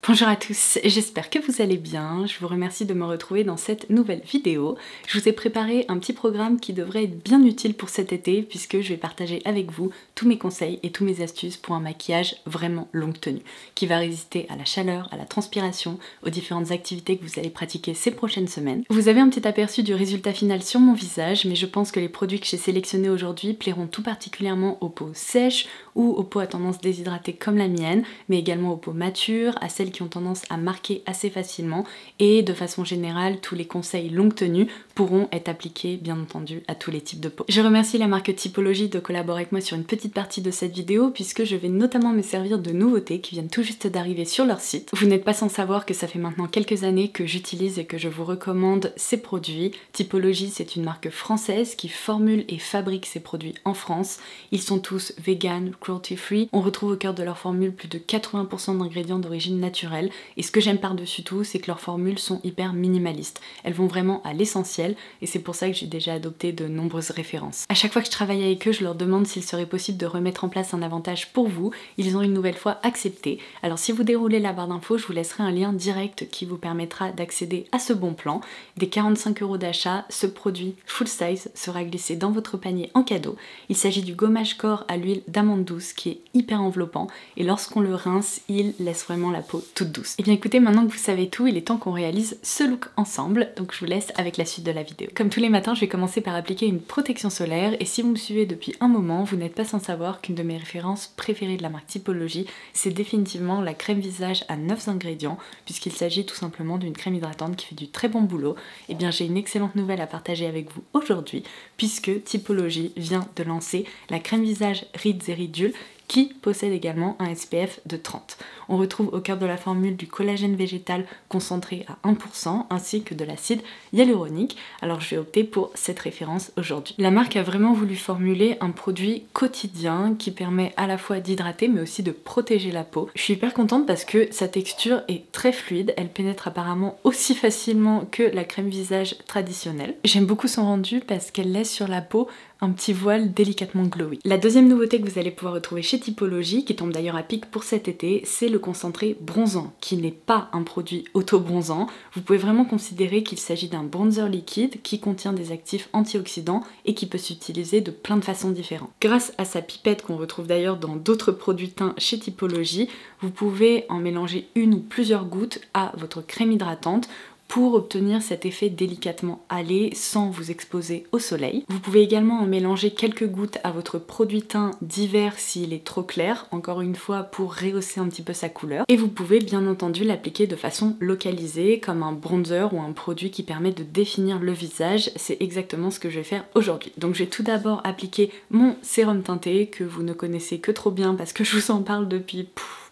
Bonjour à tous, j'espère que vous allez bien. Je vous remercie de me retrouver dans cette nouvelle vidéo. Je vous ai préparé un petit programme qui devrait être bien utile pour cet été puisque je vais partager avec vous tous mes conseils et tous mes astuces pour un maquillage vraiment longue tenue qui va résister à la chaleur, à la transpiration, aux différentes activités que vous allez pratiquer ces prochaines semaines. Vous avez un petit aperçu du résultat final sur mon visage, mais je pense que les produits que j'ai sélectionnés aujourd'hui plairont tout particulièrement aux peaux sèches ou aux peaux à tendance déshydratée comme la mienne, mais également aux peaux matures, à celles qui ont tendance à marquer assez facilement, et de façon générale, tous les conseils longue tenue pourront être appliqués bien entendu à tous les types de peau. Je remercie la marque Typologie de collaborer avec moi sur une petite partie de cette vidéo puisque je vais notamment me servir de nouveautés qui viennent tout juste d'arriver sur leur site. Vous n'êtes pas sans savoir que ça fait maintenant quelques années que j'utilise et que je vous recommande ces produits. Typologie, c'est une marque française qui formule et fabrique ces produits en France. Ils sont tous vegan, cruelty free. On retrouve au cœur de leur formule plus de 80% d'ingrédients d'origine naturelle, et ce que j'aime par-dessus tout, c'est que leurs formules sont hyper minimalistes. Elles vont vraiment à l'essentiel, et c'est pour ça que j'ai déjà adopté de nombreuses références. À chaque fois que je travaille avec eux, je leur demande s'il serait possible de remettre en place un avantage pour vous. Ils ont une nouvelle fois accepté. Alors si vous déroulez la barre d'infos, je vous laisserai un lien direct qui vous permettra d'accéder à ce bon plan. Des 45 € d'achat, ce produit full size sera glissé dans votre panier en cadeau. Il s'agit du gommage corps à l'huile d'amande douce qui est hyper enveloppant, et lorsqu'on le rince, il laisse vraiment la peau toute douce. Et bien écoutez, maintenant que vous savez tout, il est temps qu'on réalise ce look ensemble, donc je vous laisse avec la suite de la vidéo. Comme tous les matins, je vais commencer par appliquer une protection solaire, et si vous me suivez depuis un moment, vous n'êtes pas sans savoir qu'une de mes références préférées de la marque Typologie, c'est définitivement la crème visage à 9 ingrédients, puisqu'il s'agit tout simplement d'une crème hydratante qui fait du très bon boulot. Et bien j'ai une excellente nouvelle à partager avec vous aujourd'hui, puisque Typologie vient de lancer la crème visage Rides et Ridules, qui possède également un SPF de 30. On retrouve au cœur de la formule du collagène végétal concentré à 1% ainsi que de l'acide hyaluronique. Alors je vais opter pour cette référence aujourd'hui. La marque a vraiment voulu formuler un produit quotidien qui permet à la fois d'hydrater mais aussi de protéger la peau. Je suis hyper contente parce que sa texture est très fluide, elle pénètre apparemment aussi facilement que la crème visage traditionnelle. J'aime beaucoup son rendu parce qu'elle laisse sur la peau un petit voile délicatement glowy. La deuxième nouveauté que vous allez pouvoir retrouver chez Typologie, qui tombe d'ailleurs à pic pour cet été, c'est le concentré bronzant, qui n'est pas un produit auto-bronzant. Vous pouvez vraiment considérer qu'il s'agit d'un bronzer liquide qui contient des actifs antioxydants et qui peut s'utiliser de plein de façons différentes. Grâce à sa pipette qu'on retrouve d'ailleurs dans d'autres produits teints chez Typologie, vous pouvez en mélanger une ou plusieurs gouttes à votre crème hydratante pour obtenir cet effet délicatement hâlé sans vous exposer au soleil. Vous pouvez également en mélanger quelques gouttes à votre produit teint d'hiver s'il est trop clair, encore une fois pour rehausser un petit peu sa couleur. Et vous pouvez bien entendu l'appliquer de façon localisée comme un bronzer ou un produit qui permet de définir le visage. C'est exactement ce que je vais faire aujourd'hui. Donc je vais tout d'abord appliquer mon sérum teinté que vous ne connaissez que trop bien parce que je vous en parle depuis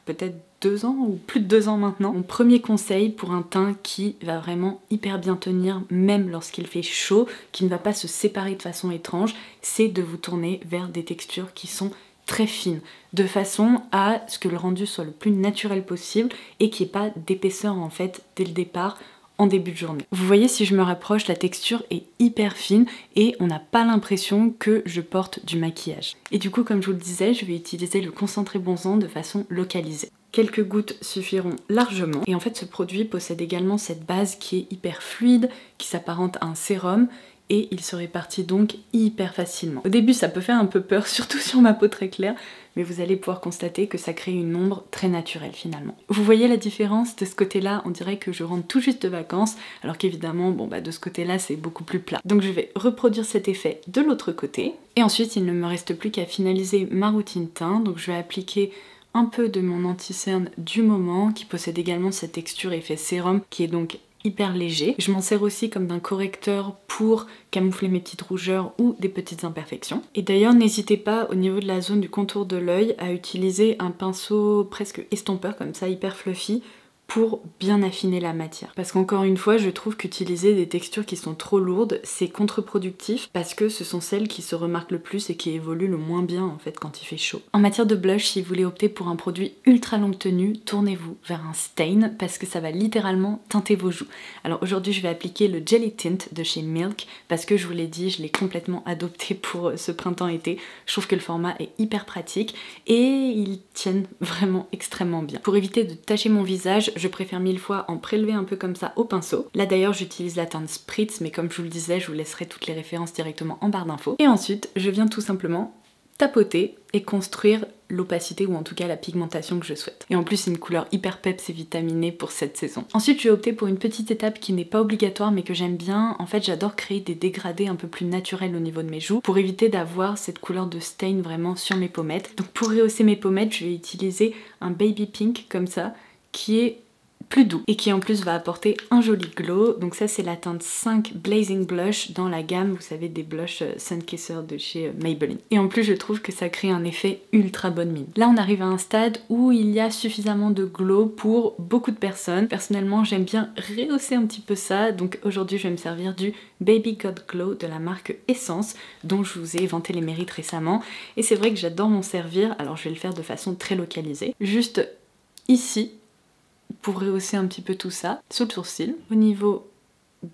peut-être 2 ans ou plus de 2 ans maintenant. Mon premier conseil pour un teint qui va vraiment hyper bien tenir même lorsqu'il fait chaud, qui ne va pas se séparer de façon étrange, c'est de vous tourner vers des textures qui sont très fines, de façon à ce que le rendu soit le plus naturel possible et qu'il n'y ait pas d'épaisseur en fait dès le départ en début de journée. Vous voyez, si je me rapproche, la texture est hyper fine et on n'a pas l'impression que je porte du maquillage. Et du coup, comme je vous le disais, je vais utiliser le concentré bronzant de façon localisée. Quelques gouttes suffiront largement. Et en fait, ce produit possède également cette base qui est hyper fluide, qui s'apparente à un sérum, et il se répartit donc hyper facilement. Au début, ça peut faire un peu peur, surtout sur ma peau très claire, mais vous allez pouvoir constater que ça crée une ombre très naturelle finalement. Vous voyez la différence? De ce côté-là, on dirait que je rentre tout juste de vacances, alors qu'évidemment, de ce côté-là, c'est beaucoup plus plat. Donc je vais reproduire cet effet de l'autre côté. Et ensuite, il ne me reste plus qu'à finaliser ma routine teint. Donc je vais appliquer un peu de mon anti-cerne du moment, qui possède également cette texture effet sérum, qui est donc hyper léger. Je m'en sers aussi comme d'un correcteur pour camoufler mes petites rougeurs ou des petites imperfections. Et d'ailleurs, n'hésitez pas au niveau de la zone du contour de l'œil à utiliser un pinceau presque estompeur comme ça, hyper fluffy, pour bien affiner la matière. Parce qu'encore une fois, je trouve qu'utiliser des textures qui sont trop lourdes, c'est contre-productif parce que ce sont celles qui se remarquent le plus et qui évoluent le moins bien en fait quand il fait chaud. En matière de blush, si vous voulez opter pour un produit ultra longue tenue, tournez-vous vers un stain parce que ça va littéralement teinter vos joues. Alors aujourd'hui, je vais appliquer le Jelly Tint de chez Milk parce que je vous l'ai dit, je l'ai complètement adopté pour ce printemps-été. Je trouve que le format est hyper pratique et ils tiennent vraiment extrêmement bien. Pour éviter de tacher mon visage, je préfère 1000 fois en prélever un peu comme ça au pinceau. Là d'ailleurs j'utilise la teinte Spritz, mais comme je vous le disais, je vous laisserai toutes les références directement en barre d'infos. Et ensuite je viens tout simplement tapoter et construire l'opacité ou en tout cas la pigmentation que je souhaite. Et en plus c'est une couleur hyper peps et vitaminée pour cette saison. Ensuite je vais opter pour une petite étape qui n'est pas obligatoire mais que j'aime bien. En fait j'adore créer des dégradés un peu plus naturels au niveau de mes joues pour éviter d'avoir cette couleur de stain vraiment sur mes pommettes. Donc pour rehausser mes pommettes je vais utiliser un baby pink comme ça qui est plus doux et qui en plus va apporter un joli glow. Donc ça c'est la teinte 5 Blazing Blush dans la gamme, vous savez, des blushs Sunkisser de chez Maybelline. Et en plus je trouve que ça crée un effet ultra bonne mine. Là on arrive à un stade où il y a suffisamment de glow pour beaucoup de personnes. Personnellement j'aime bien rehausser un petit peu ça, donc aujourd'hui je vais me servir du Baby God Glow de la marque Essence dont je vous ai vanté les mérites récemment. Et c'est vrai que j'adore m'en servir, alors je vais le faire de façon très localisée. Juste ici, pour rehausser un petit peu tout ça, sous le sourcil, au niveau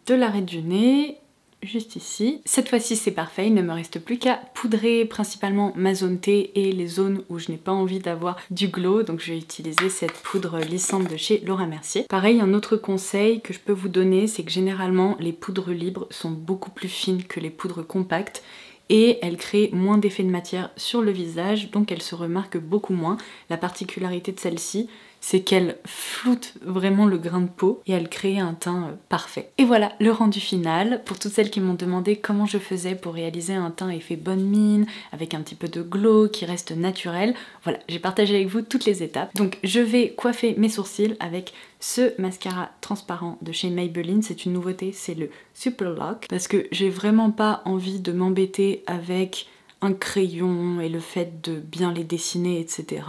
de l'arrêt du nez, juste ici. Cette fois-ci c'est parfait, il ne me reste plus qu'à poudrer principalement ma zone T et les zones où je n'ai pas envie d'avoir du glow, donc je vais utiliser cette poudre lissante de chez Laura Mercier. Pareil, un autre conseil que je peux vous donner, c'est que généralement les poudres libres sont beaucoup plus fines que les poudres compactes, et elle crée moins d'effet de matière sur le visage, donc elle se remarque beaucoup moins. La particularité de celle-ci, c'est qu'elle floute vraiment le grain de peau et elle crée un teint parfait. Et voilà le rendu final. Pour toutes celles qui m'ont demandé comment je faisais pour réaliser un teint effet bonne mine, avec un petit peu de glow qui reste naturel, voilà, j'ai partagé avec vous toutes les étapes. Donc je vais coiffer mes sourcils avec ce mascara transparent de chez Maybelline. C'est une nouveauté, c'est le Super Lock, parce que j'ai vraiment pas envie de m'embêter avec un crayon et le fait de bien les dessiner, etc.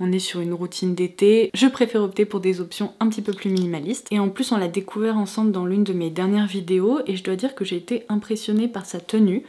On est sur une routine d'été, je préfère opter pour des options un petit peu plus minimalistes. Et en plus on l'a découvert ensemble dans l'une de mes dernières vidéos et je dois dire que j'ai été impressionnée par sa tenue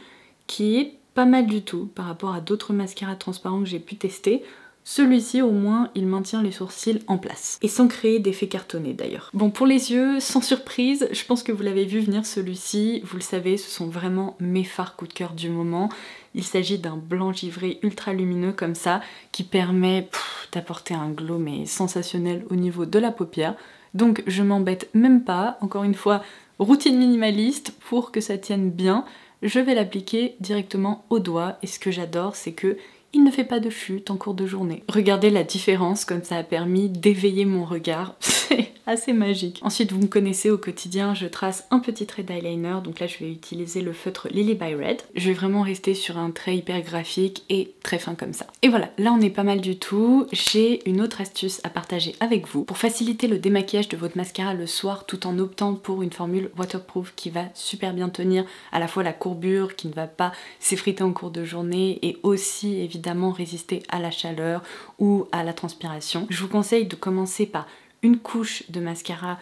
qui est pas mal du tout par rapport à d'autres mascaras transparents que j'ai pu tester. Celui-ci au moins il maintient les sourcils en place et sans créer d'effet cartonné d'ailleurs. Bon, pour les yeux, sans surprise, je pense que vous l'avez vu venir celui-ci, vous le savez, ce sont vraiment mes fards coup de cœur du moment. Il s'agit d'un blanc givré ultra lumineux comme ça qui permet d'apporter un glow mais sensationnel au niveau de la paupière. Donc je m'embête même pas, encore une fois, routine minimaliste pour que ça tienne bien. Je vais l'appliquer directement au doigt et ce que j'adore c'est que il ne fait pas de chute en cours de journée. Regardez la différence, comme ça a permis d'éveiller mon regard. C'est assez magique. Ensuite, vous me connaissez au quotidien, je trace un petit trait d'eyeliner. Donc là, je vais utiliser le feutre Lily by Red. Je vais vraiment rester sur un trait hyper graphique et très fin comme ça. Et voilà, là on est pas mal du tout. J'ai une autre astuce à partager avec vous pour faciliter le démaquillage de votre mascara le soir tout en optant pour une formule waterproof qui va super bien tenir à la fois la courbure, qui ne va pas s'effriter en cours de journée et aussi évidemment résister à la chaleur ou à la transpiration. Je vous conseille de commencer par une couche de mascara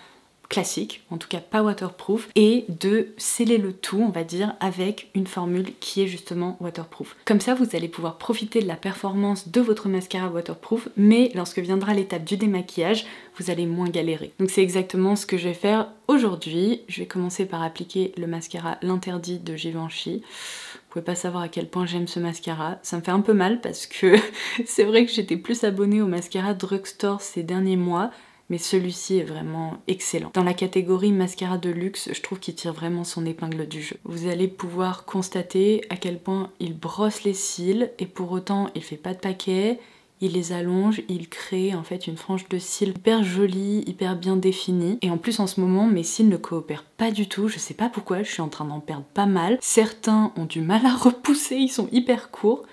classique, en tout cas pas waterproof, et de sceller le tout, on va dire, avec une formule qui est justement waterproof. Comme ça, vous allez pouvoir profiter de la performance de votre mascara waterproof, mais lorsque viendra l'étape du démaquillage, vous allez moins galérer. Donc c'est exactement ce que je vais faire aujourd'hui. Je vais commencer par appliquer le mascara L'Interdit de Givenchy. Vous pouvez pas savoir à quel point j'aime ce mascara. Ça me fait un peu mal parce que c'est vrai que j'étais plus abonnée au mascara drugstore ces derniers mois, mais celui-ci est vraiment excellent. Dans la catégorie mascara de luxe, je trouve qu'il tire vraiment son épingle du jeu. Vous allez pouvoir constater à quel point il brosse les cils et pour autant il fait pas de paquet. Il les allonge, il crée en fait une frange de cils hyper jolie, hyper bien définie. Et en plus en ce moment, mes cils ne coopèrent pas du tout. Je sais pas pourquoi, je suis en train d'en perdre pas mal. Certains ont du mal à repousser, ils sont hyper courts.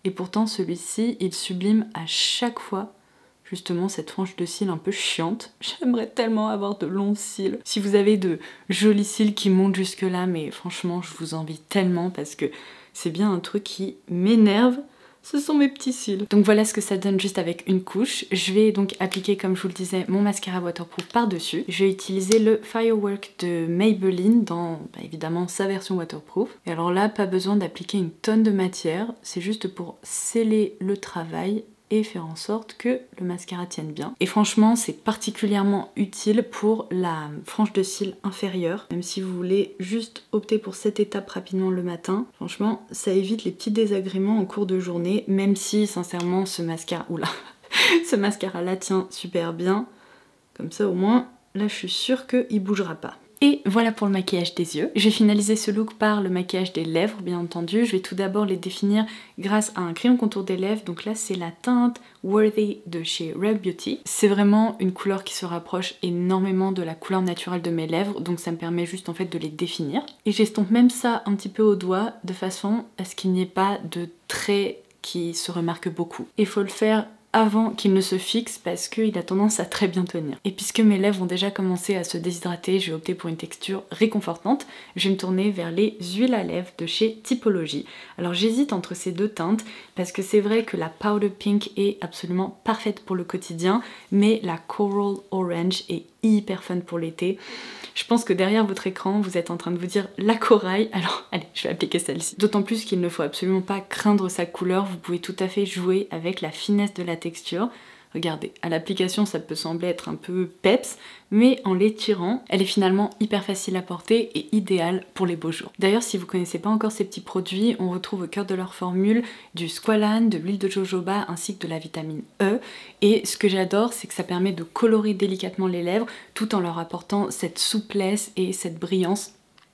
Et pourtant celui-ci, il sublime à chaque fois justement cette frange de cils un peu chiante. J'aimerais tellement avoir de longs cils. Si vous avez de jolis cils qui montent jusque là, mais franchement je vous envie tellement parce que c'est bien un truc qui m'énerve. Ce sont mes petits cils. Donc voilà ce que ça donne juste avec une couche. Je vais donc appliquer, comme je vous le disais, mon mascara waterproof par-dessus. Je vais utiliser le Firework de Maybelline dans, évidemment, sa version waterproof. Et alors là, pas besoin d'appliquer une tonne de matière. C'est juste pour sceller le travail et faire en sorte que le mascara tienne bien. Et franchement, c'est particulièrement utile pour la frange de cils inférieure. Même si vous voulez juste opter pour cette étape rapidement le matin, franchement, ça évite les petits désagréments en cours de journée, même si, sincèrement, ce mascara... Oula ce mascara-là tient super bien. Comme ça au moins, là je suis sûre qu'il bougera pas. Et voilà pour le maquillage des yeux. Je vais finaliser ce look par le maquillage des lèvres, bien entendu. Je vais tout d'abord les définir grâce à un crayon contour des lèvres. Donc là, c'est la teinte Worthy de chez Rare Beauty. C'est vraiment une couleur qui se rapproche énormément de la couleur naturelle de mes lèvres. Donc ça me permet juste en fait de les définir. Et j'estompe même ça un petit peu au doigt de façon à ce qu'il n'y ait pas de traits qui se remarquent beaucoup. Il faut le faire avant qu'il ne se fixe parce qu'il a tendance à très bien tenir. Et puisque mes lèvres ont déjà commencé à se déshydrater, je vais opter pour une texture réconfortante. Je vais me tourner vers les huiles à lèvres de chez Typologie. Alors j'hésite entre ces deux teintes parce que c'est vrai que la Powder Pink est absolument parfaite pour le quotidien, mais la Coral Orange est hyper fun pour l'été. Je pense que derrière votre écran, vous êtes en train de vous dire la corail, alors allez, je vais appliquer celle-ci. D'autant plus qu'il ne faut absolument pas craindre sa couleur, vous pouvez tout à fait jouer avec la finesse de la texture. Regardez, à l'application ça peut sembler être un peu peps, mais en l'étirant, elle est finalement hyper facile à porter et idéale pour les beaux jours. D'ailleurs, si vous connaissez pas encore ces petits produits, on retrouve au cœur de leur formule du squalane, de l'huile de jojoba ainsi que de la vitamine E. Et ce que j'adore, c'est que ça permet de colorer délicatement les lèvres tout en leur apportant cette souplesse et cette brillance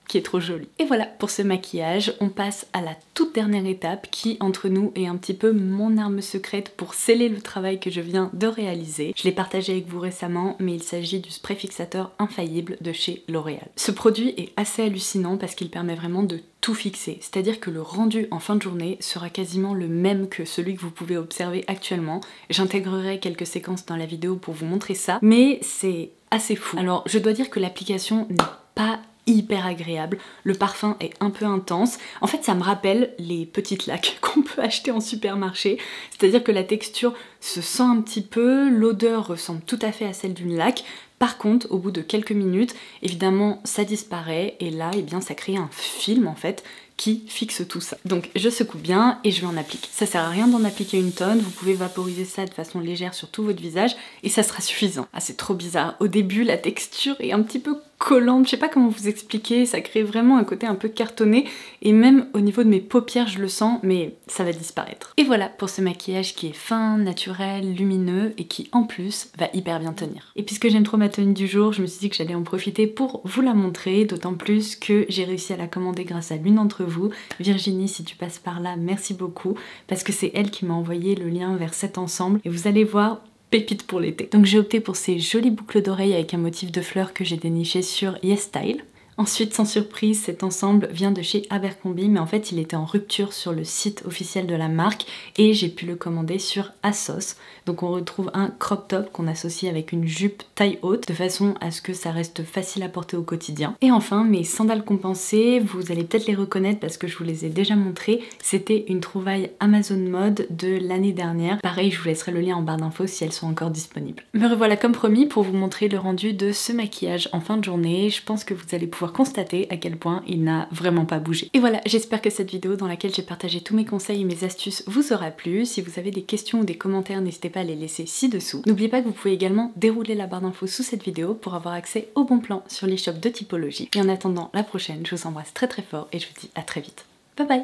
qui est trop jolie. Et voilà pour ce maquillage, on passe à la toute dernière étape qui entre nous est un petit peu mon arme secrète pour sceller le travail que je viens de réaliser. Je l'ai partagé avec vous récemment, mais il s'agit du spray fixateur infaillible de chez L'Oréal. Ce produit est assez hallucinant parce qu'il permet vraiment de tout fixer, c'est-à-dire que le rendu en fin de journée sera quasiment le même que celui que vous pouvez observer actuellement. J'intégrerai quelques séquences dans la vidéo pour vous montrer ça, mais c'est assez fou. Alors je dois dire que l'application n'est pas hyper agréable, le parfum est un peu intense. En fait ça me rappelle les petites laques qu'on peut acheter en supermarché, c'est-à-dire que la texture se sent un petit peu, l'odeur ressemble tout à fait à celle d'une laque. Par contre, au bout de quelques minutes, évidemment ça disparaît et là eh bien ça crée un film en fait qui fixe tout ça. Donc je secoue bien et je vais en appliquer. Ça sert à rien d'en appliquer une tonne, vous pouvez vaporiser ça de façon légère sur tout votre visage et ça sera suffisant. Ah c'est trop bizarre, au début la texture est un petit peu collante, je sais pas comment vous expliquer, ça crée vraiment un côté un peu cartonné et même au niveau de mes paupières je le sens mais ça va disparaître. Et voilà pour ce maquillage qui est fin, naturel, lumineux et qui en plus va hyper bien tenir. Et puisque j'aime trop ma tenue du jour, je me suis dit que j'allais en profiter pour vous la montrer, d'autant plus que j'ai réussi à la commander grâce à l'une d'entre vous. Virginie, si tu passes par là, merci beaucoup parce que c'est elle qui m'a envoyé le lien vers cet ensemble et vous allez voir, pépite pour l'été. Donc j'ai opté pour ces jolies boucles d'oreilles avec un motif de fleurs que j'ai déniché sur YesStyle. Ensuite, sans surprise, cet ensemble vient de chez Abercrombie, mais en fait il était en rupture sur le site officiel de la marque et j'ai pu le commander sur ASOS. Donc on retrouve un crop top qu'on associe avec une jupe taille haute de façon à ce que ça reste facile à porter au quotidien. Et enfin mes sandales compensées, vous allez peut-être les reconnaître parce que je vous les ai déjà montrées. C'était une trouvaille Amazon Mode de l'année dernière. Pareil, je vous laisserai le lien en barre d'infos si elles sont encore disponibles. Me revoilà comme promis pour vous montrer le rendu de ce maquillage en fin de journée. Je pense que vous allez pouvoir constater à quel point il n'a vraiment pas bougé. Et voilà, j'espère que cette vidéo dans laquelle j'ai partagé tous mes conseils et mes astuces vous aura plu. Si vous avez des questions ou des commentaires, n'hésitez pas à les laisser ci-dessous. N'oubliez pas que vous pouvez également dérouler la barre d'infos sous cette vidéo pour avoir accès au bon plan sur l'e-shop de Typologie. Et en attendant la prochaine, je vous embrasse très très fort et je vous dis à très vite. Bye bye!